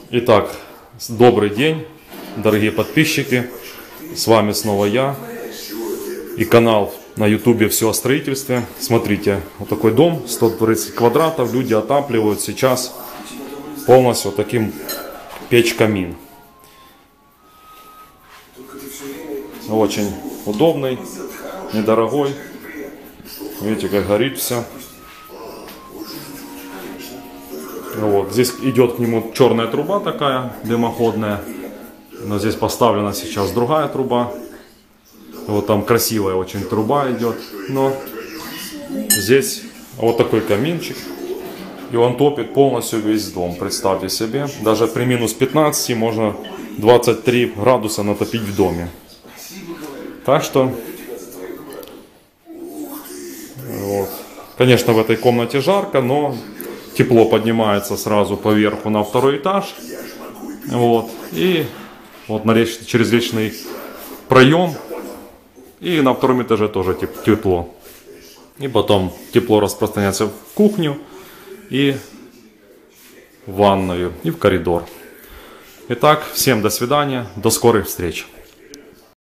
Итак, добрый день, дорогие подписчики. С вами снова я и канал на ютубе «Все о строительстве». Смотрите, вот такой дом, 130 квадратов, люди отапливают сейчас полностью вот таким печь-камин. Очень удобный, недорогой. Видите, как горит все. Вот. Здесь идет к нему черная труба такая, дымоходная. Но здесь поставлена сейчас другая труба. Вот там красивая очень труба идет. Но здесь вот такой каминчик. И он топит полностью весь дом. Представьте себе. Даже при минус 15 можно 23 градуса натопить в доме. Так что... Вот. Конечно, в этой комнате жарко, но... Тепло поднимается сразу поверху на второй этаж. Вот. И вот через личный проем. И на втором этаже тоже тепло. И потом тепло распространяется в кухню. И в ванную. И в коридор. Итак, всем до свидания. До скорых встреч.